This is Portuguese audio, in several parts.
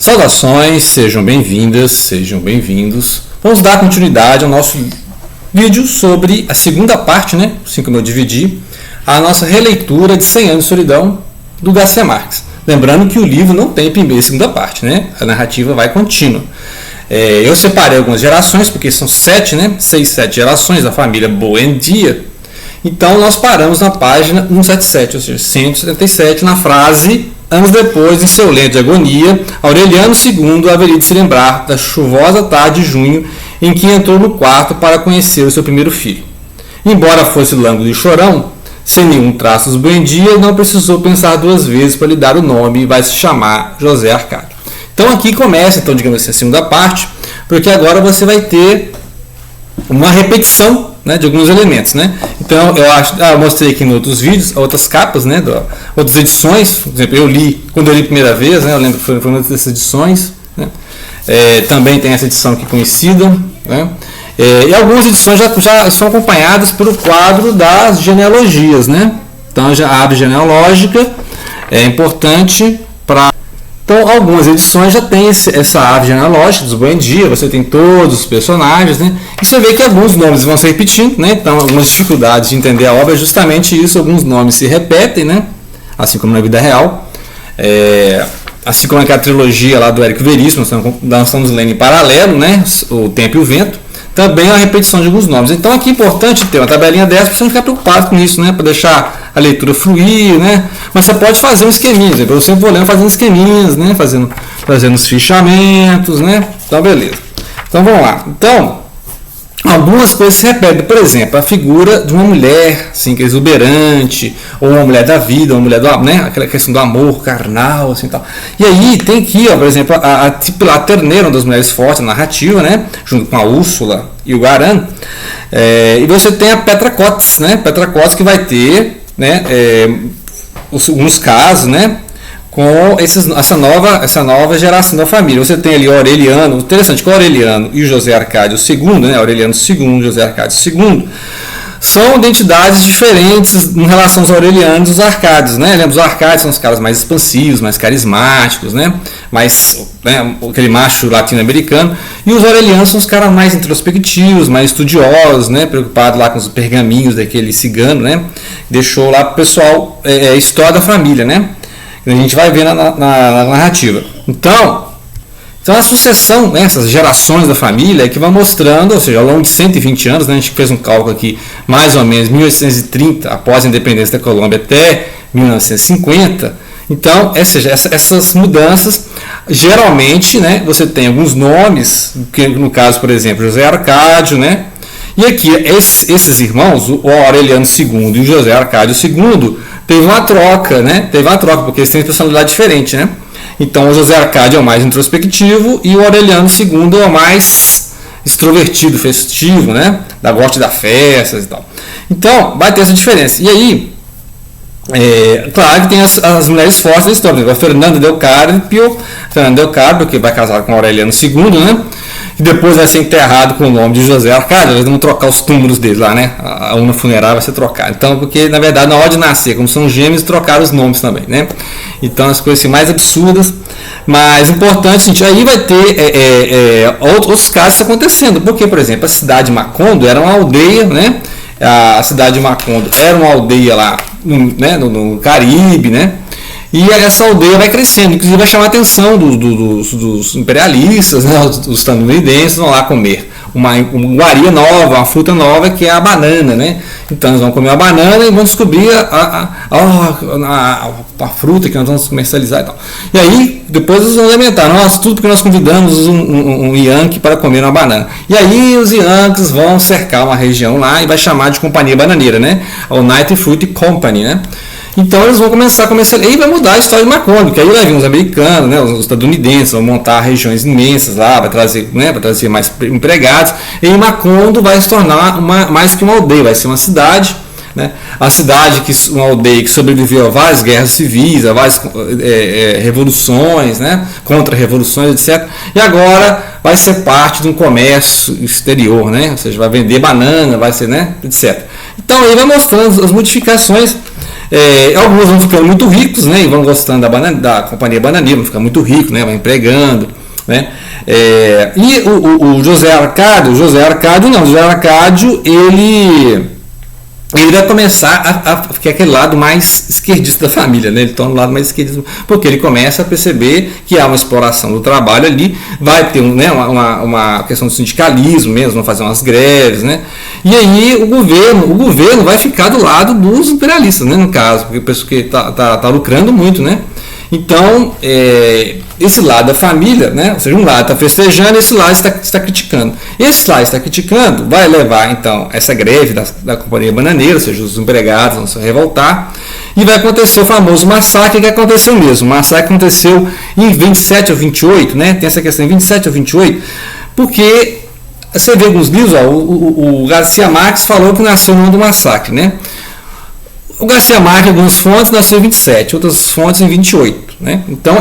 Saudações, sejam bem-vindas, sejam bem-vindos. Vamos dar continuidade ao nosso vídeo sobre a segunda parte, né? Assim como eu dividi, a nossa releitura de 100 anos de solidão do Garcia Marques. Lembrando que o livro não tem primeira e segunda parte, né? A narrativa vai contínua. Eu separei algumas gerações, porque são 7, né? 6, 7 gerações da família Buendia. Então nós paramos na página 177, ou seja, 177, na frase: anos depois, em seu leito de agonia, Aureliano II haveria de se lembrar da chuvosa tarde de junho em que entrou no quarto para conhecer o seu primeiro filho. Embora fosse lânguido e chorão, sem nenhum traço dos Buendia, não precisou pensar duas vezes para lhe dar o nome e vai se chamar José Arcádio. Então aqui começa, então, digamos assim, a segunda parte, porque agora você vai ter uma repetição, né, de alguns elementos, né? Então eu mostrei aqui em outros vídeos, outras capas, né, outras edições. Por exemplo, quando eu li a primeira vez, né, eu lembro que foi uma dessas edições, né? Também tem essa edição aqui conhecida, né? E algumas edições já são acompanhadas pelo quadro das genealogias, né? Então já a árvore genealógica é importante para. Então, algumas edições já tem essa árvore genealógica dos Buendia, você tem todos os personagens, né? E você vê que alguns nomes vão se repetindo, né? Então, algumas dificuldades de entender a obra é justamente isso, alguns nomes se repetem, né? Assim como na vida real. Assim como aquela trilogia lá do Érico Veríssimo, nós estamos lendo em paralelo, né? O Tempo e o Vento. Também é uma repetição de alguns nomes. Então aqui é importante ter uma tabelinha dessa para você não ficar preocupado com isso, né? Para deixar a leitura fluir, né? Mas você pode fazer um esqueminha. Eu sempre vou lendo fazendo esqueminhas, né? Fazendo os fichamentos, né? Então beleza. Então vamos lá. Então, algumas coisas se repetem. Por exemplo, a figura de uma mulher, assim, que é exuberante, ou uma mulher da vida, uma mulher do, né? Aquela questão do amor carnal, assim, tal. E aí tem aqui, ó, por exemplo, a Pilar Terneira, uma das mulheres fortes na narrativa, né? Junto com a Úrsula e o Garan. E você tem a Petra Cotes, né? Petra Cotes, que vai ter, né? Alguns casos, né? Com essa nova geração da família. Você tem ali o Aureliano, interessante que o Aureliano e o José Arcádio II, né? Aureliano II, José Arcádio II, são identidades diferentes em relação aos Aurelianos e os Arcádios, né? Lembra, os Arcádios são os caras mais expansivos, mais carismáticos, né? Aquele macho latino-americano, e os Aurelianos são os caras mais introspectivos, mais estudiosos, né? Preocupados lá com os pergaminhos daquele cigano, né? Deixou lá para o pessoal a história da família, né? A gente vai ver na narrativa. Então a sucessão, né, essas gerações da família é que vai mostrando, ou seja, ao longo de 120 anos, né, a gente fez um cálculo aqui, mais ou menos 1830, após a independência da Colômbia, até 1950. Então, essas mudanças, geralmente, né, você tem alguns nomes, que no caso, por exemplo, José Arcádio, né, e aqui esses irmãos, o Aureliano II e o José Arcádio II, teve uma troca, né? Porque eles têm personalidade diferente, né? Então o José Arcádio é o mais introspectivo e o Aureliano II é o mais extrovertido, festivo, né? Gosta da festa e tal. Então vai ter essa diferença. E aí, claro que tem as mulheres fortes da história. A Fernanda del Carpio, que vai casar com o Aureliano II, né? E depois vai ser enterrado com o nome de José Arcádio. Eles vão trocar os túmulos dele lá, né? A urna funerária vai ser trocada. Então, porque na verdade, na hora de nascer, como são gêmeos, trocaram os nomes também, né? Então, as coisas assim, mais absurdas. Mas importante, gente, aí vai ter outros casos acontecendo. Porque, por exemplo, a cidade de Macondo era uma aldeia, né? A cidade de Macondo era uma aldeia lá no Caribe, né? E essa aldeia vai crescendo, inclusive vai chamar a atenção dos imperialistas, né, os estadunidenses vão lá comer uma iguaria nova, uma fruta nova, que é a banana, né? Então eles vão comer a banana e vão descobrir a fruta que nós vamos comercializar e tal. E aí, depois eles vão lamentar, tudo porque nós convidamos um Yankee para comer uma banana. E aí os Yankees vão cercar uma região lá e vai chamar de companhia bananeira, né? A United Fruit Company, né? Então eles vão começar a comercializar, e vai mudar a história de Macondo, que aí vai vir os americanos, né, os estadunidenses, vão montar regiões imensas lá, vai trazer mais empregados, e Macondo vai se tornar mais que uma aldeia, vai ser uma cidade, né, uma aldeia que sobreviveu a várias guerras civis, a várias revoluções, né, contra-revoluções, etc. E agora vai ser parte de um comércio exterior, né, ou seja, vai vender banana, vai ser, né, etc. Então aí vai mostrando as modificações Alguns vão ficando muito ricos, né, e vão gostando da companhia bananeira, vão ficar muito ricos, né, vão empregando, né. E o José Arcádio, ele vai começar a ficar aquele lado mais esquerdista da família, né? Ele torna o lado mais esquerdista, porque ele começa a perceber que há uma exploração do trabalho ali, vai ter uma questão do sindicalismo mesmo, vão fazer umas greves, né? E aí o governo vai ficar do lado dos imperialistas, né? No caso, porque o pessoal que está lucrando muito, né? Então, esse lado da família, né? Ou seja, um lado está festejando, esse lado está criticando. Esse lado está criticando vai levar, então, essa greve da companhia bananeira, ou seja, os empregados vão se revoltar, e vai acontecer o famoso massacre que aconteceu mesmo. O massacre aconteceu em 27 ou 28, né? Tem essa questão em 27 ou 28, porque você vê alguns livros, o Garcia Marques falou que nasceu no ano do massacre, né? O Garcia Marques, algumas fontes, nasceu em 27, outras fontes em 28. Né? Então,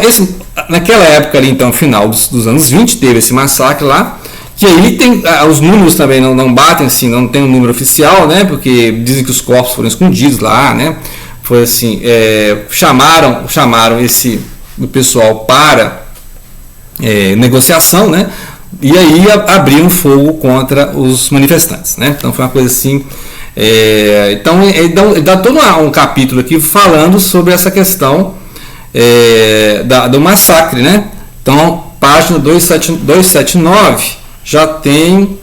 naquela época ali, então, final dos anos 20, teve esse massacre lá, que aí tem, os números também não batem, assim, não tem um número oficial, né? Porque dizem que os corpos foram escondidos lá, né? Foi assim, chamaram o pessoal para negociação, né? E aí abriram fogo contra os manifestantes, né? Então foi uma coisa assim. Então ele dá todo um capítulo aqui falando sobre essa questão do massacre, né? Então, página 279 já tem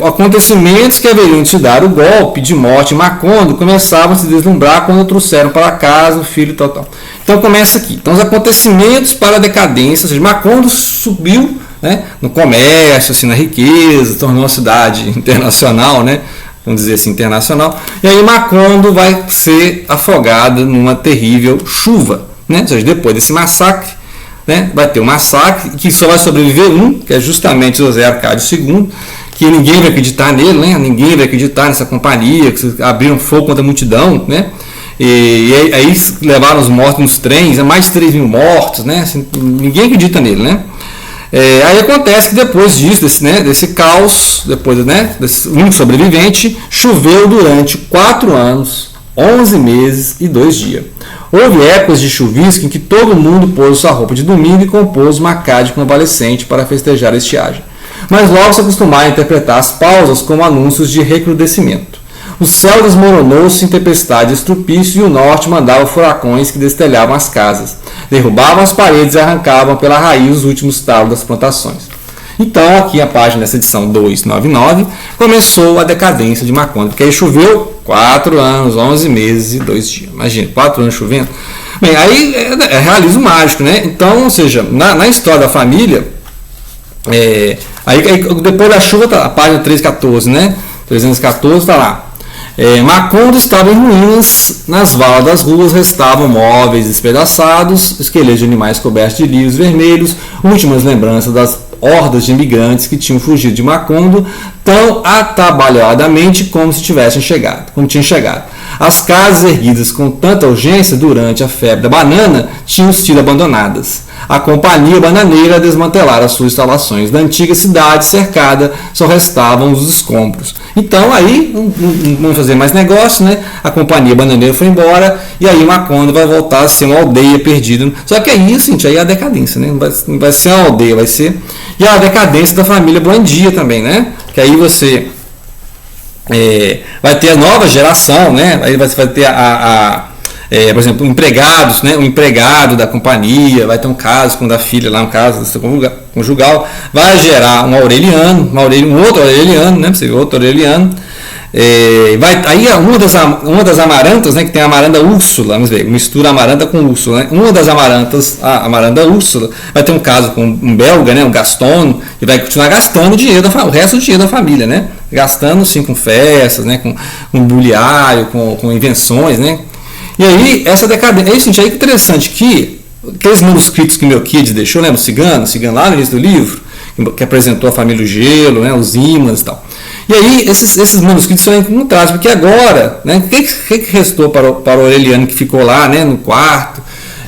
acontecimentos que haveriam de se dar o golpe de morte em Macondo começavam a se deslumbrar quando trouxeram para casa o filho tal. Então começa aqui. Então os acontecimentos para a decadência, ou seja, Macondo subiu, né, no comércio, assim, na riqueza, tornou uma cidade internacional, né, vamos dizer assim, internacional, e aí Macondo vai ser afogada numa terrível chuva, né, ou seja, depois desse massacre, né, vai ter um massacre que só vai sobreviver que é justamente José Arcádio II, que ninguém vai acreditar nele, né, ninguém vai acreditar nessa companhia, que abriram fogo contra a multidão, né. E aí levaram os mortos nos trens, mais de 3 mil mortos, né, assim, ninguém acredita nele, né. Aí acontece que depois disso, desse caos, depois, né, desse sobrevivente, choveu durante 4 anos, 11 meses e 2 dias. Houve épocas de chuvisco em que todo mundo pôs sua roupa de domingo e compôs uma cádia convalescente para festejar a estiagem. Mas logo se acostumaram a interpretar as pausas como anúncios de recrudescimento. O céu desmoronou-se em tempestade estrupício e o norte mandava furacões que destelhavam as casas, derrubavam as paredes e arrancavam pela raiz os últimos talos das plantações. Então, aqui a página dessa edição 299, começou a decadência de Macondo, porque aí choveu 4 anos, 11 meses e 2 dias. Imagina, 4 anos chovendo. Bem, aí é realismo mágico, né? Então, ou seja, na história da família, aí depois da chuva, tá, a página 314, né? 314 está lá. Macondo estava em ruínas, nas valas das ruas restavam móveis despedaçados, esqueletos de animais cobertos de lírios vermelhos, últimas lembranças das hordas de imigrantes que tinham fugido de Macondo tão atabalhadamente como tinham chegado. As casas erguidas com tanta urgência durante a febre da banana tinham sido abandonadas. A companhia bananeira desmantelara as suas instalações. Da antiga cidade cercada só restavam os escombros. Então aí não vão fazer mais negócio, né? A companhia bananeira foi embora e aí Macondo vai voltar a ser uma aldeia perdida. Só que aí, gente, aí é a decadência, né? Não vai ser uma aldeia, vai ser... E a decadência da família Buendia também, né? Que aí você vai ter a nova geração, né? Aí você vai ter por exemplo, empregados, né? O empregado da companhia, vai ter um caso com da filha lá, um caso conjugal, vai gerar um outro Aureliano, né? Outro Aureliano. Aí uma das amarantas, né, que tem a amaranta Úrsula, vamos ver, mistura amaranta com Úrsula, né? Uma das amarantas, a amaranta Úrsula, vai ter um caso com um belga, né, um Gaston, e vai continuar gastando o resto do dinheiro da família, né? Gastando sim com festas, né, com mobiliário, com invenções, né? E aí, essa decadência, gente, aí que interessante que aqueles manuscritos que Melquiades deixou, lembra o cigano lá no início do livro, que apresentou a família do gelo, né, os ímãs e tal. E aí, esses manuscritos são encontrados, porque agora, né, o que restou para o Aureliano que ficou lá, né, no quarto?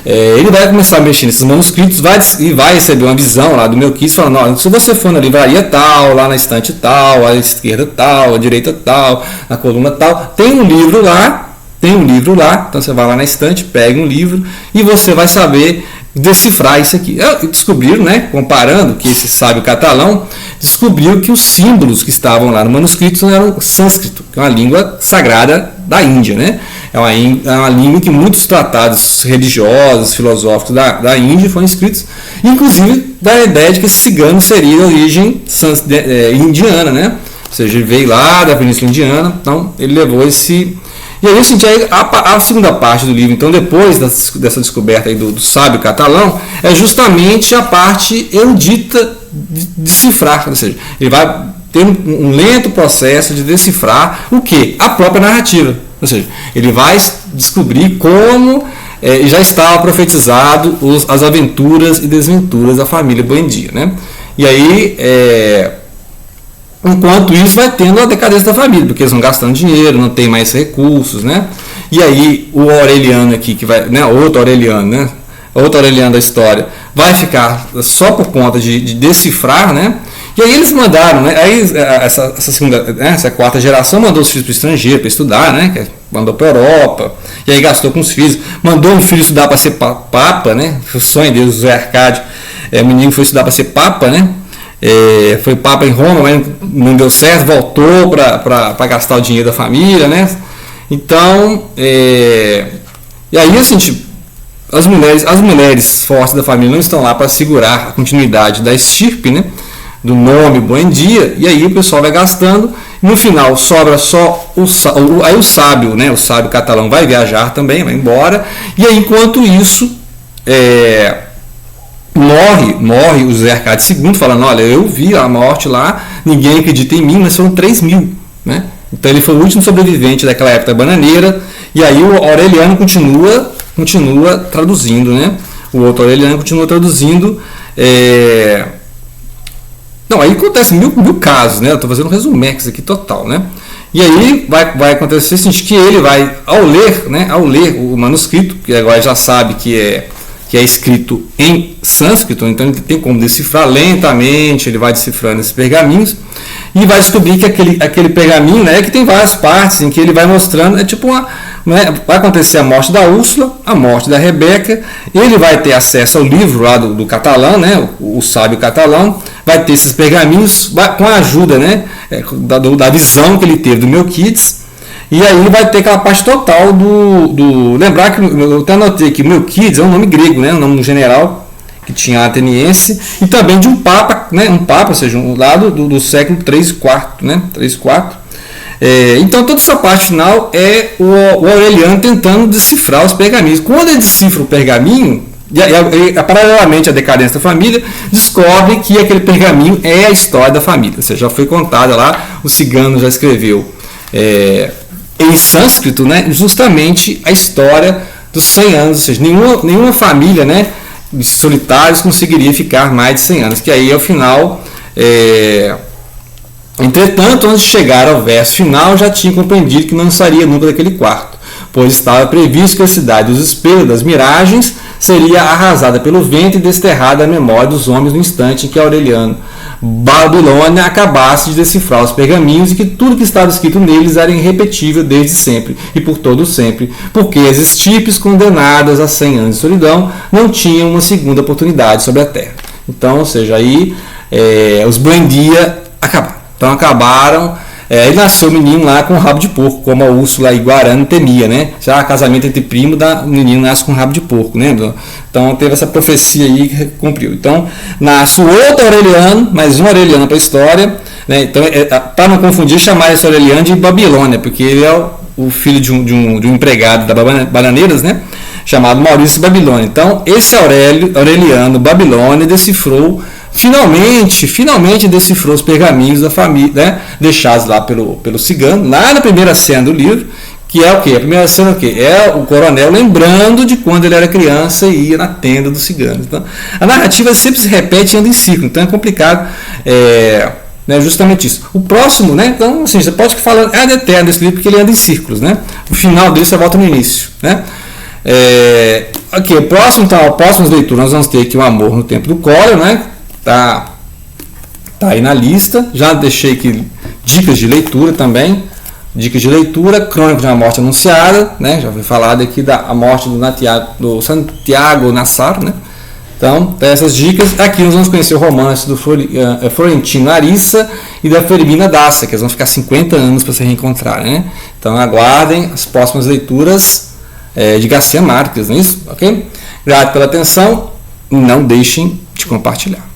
Ele vai começar a mexer nesses manuscritos e vai receber uma visão lá do Melquiades, falando: olha, se você for na livraria tal, lá na estante tal, à esquerda tal, à direita tal, na coluna tal, tem um livro lá, tem um livro lá, então você vai lá na estante, pega um livro e você vai saber decifrar isso aqui. Descobriram, né, comparando, que esse sábio catalão descobriu que os símbolos que estavam lá no manuscrito eram sânscrito, que é uma língua sagrada da Índia, né? É uma língua que muitos tratados religiosos, filosóficos da Índia foram escritos, inclusive da ideia de que esse cigano seria de origem indiana, né? Ou seja, ele veio lá da Península Indiana, então ele levou esse... E aí, assim, a segunda parte do livro, então, depois dessa descoberta aí do sábio catalão, é justamente a parte erudita de decifrar, ou seja, ele vai ter um lento processo de decifrar o que? A própria narrativa. Ou seja, ele vai descobrir como já estava profetizado as aventuras e desventuras da família Buendia, né? E aí, enquanto isso, vai tendo a decadência da família, porque eles vão gastando dinheiro, não tem mais recursos, né? E aí, o Aureliano aqui, que vai, né, outro Aureliano da história, vai ficar só por conta de decifrar, né? E aí eles mandaram, né? Aí essa quarta geração mandou os filhos para o estrangeiro para estudar, né? Mandou para a Europa, e aí gastou com os filhos, mandou um filho estudar para ser papa, né? O sonho dele, o Zé Arcádio, o menino foi estudar para ser papa, né? Foi papa em Roma, mas não deu certo, voltou para gastar o dinheiro da família, né? Então, e aí assim, tipo, as mulheres fortes da família não estão lá para segurar a continuidade da estirpe, né? Do nome Buendia, e aí o pessoal vai gastando, no final sobra só aí o sábio, né? O sábio catalão vai viajar também, vai embora, e aí enquanto isso morre o José Arcádio II, falando, olha, eu vi a morte lá, ninguém acredita em mim, mas foram 3.000, né? Então ele foi o último sobrevivente daquela época bananeira, e aí o Aureliano continua traduzindo, né? O outro Aureliano continua traduzindo. Não, aí acontece mil casos, né? Eu estou fazendo um resumex aqui total, né? E aí vai acontecer o seguinte, que ele vai, ao ler o manuscrito, que agora já sabe que é escrito em sânscrito, então ele tem como decifrar lentamente, ele vai decifrando esses pergaminhos e vai descobrir que aquele pergaminho, né, que tem várias partes em que ele vai mostrando, vai acontecer a morte da Úrsula, a morte da Rebeca, ele vai ter acesso ao livro lá do catalão, né, o sábio catalão, vai ter esses pergaminhos com a ajuda, né, da visão que ele teve do Melquiades. E aí vai ter aquela parte total lembrar que eu até anotei que Melquiades é um nome grego, né? Um nome general que tinha ateniense, e também de um papa, né? Ou seja, um lado do século 3 e 4, né? 3 e 4. Então toda essa parte final é o Aureliano tentando decifrar os pergaminhos. Quando ele decifra o pergaminho, paralelamente à decadência da família, descobre que aquele pergaminho é a história da família. Ou seja, já foi contada lá, o cigano já escreveu em sânscrito, né, justamente a história dos 100 anos, ou seja, nenhuma família, né, de solitários conseguiria ficar mais de 100 anos, que aí ao final, entretanto, antes de chegar ao verso final, já tinha compreendido que não sairia nunca daquele quarto, pois estava previsto que a cidade dos espelhos, das miragens, seria arrasada pelo vento e desterrada a memória dos homens no instante em que Aureliano Babilônia acabasse de decifrar os pergaminhos e que tudo que estava escrito neles era irrepetível desde sempre e por todo sempre, porque as estirpes condenadas a 100 anos de solidão não tinham uma segunda oportunidade sobre a terra. Então, ou seja, aí os Buendia acabaram. Então acabaram. Aí nasceu o menino lá com rabo de porco, como a Úrsula Iguarani temia, né? Já casamento entre primo, o menino nasce com rabo de porco, né? Então teve essa profecia aí que cumpriu. Então nasce o outro Aureliano, mais um Aureliano para a história, né? Então, para não confundir, chamar esse Aureliano de Babilônia, porque ele é o filho de um empregado da Bananeiras, né? Chamado Maurício Babilônia. Então esse Aureliano Babilônia decifrou. Finalmente decifrou os pergaminhos da família, né, deixados lá pelo cigano, lá na primeira cena do livro, que é o quê? A primeira cena é o quê? É o coronel lembrando de quando ele era criança e ia na tenda dos ciganos. Então, a narrativa sempre se repete e anda em círculo, então é complicado, né, justamente isso. O próximo, né, então, assim, você pode falar, é eterno esse livro porque ele anda em círculos, né? O final dele você volta no início, né? Ok, próximas leituras nós vamos ter aqui o Amor no Tempo do Cólera, né? Tá aí na lista. Já deixei aqui dicas de leitura também. Dicas de leitura, Crônica de uma Morte Anunciada, né? Já foi falado aqui da morte do Santiago Nassar, né? Então, essas dicas. Aqui nós vamos conhecer o romance do Florentino Arissa e da Fermina Daça, que eles vão ficar 50 anos para se reencontrarem, né? Então, aguardem as próximas leituras de Garcia Márquez, não é isso? Ok? Grato pela atenção, não deixem de compartilhar.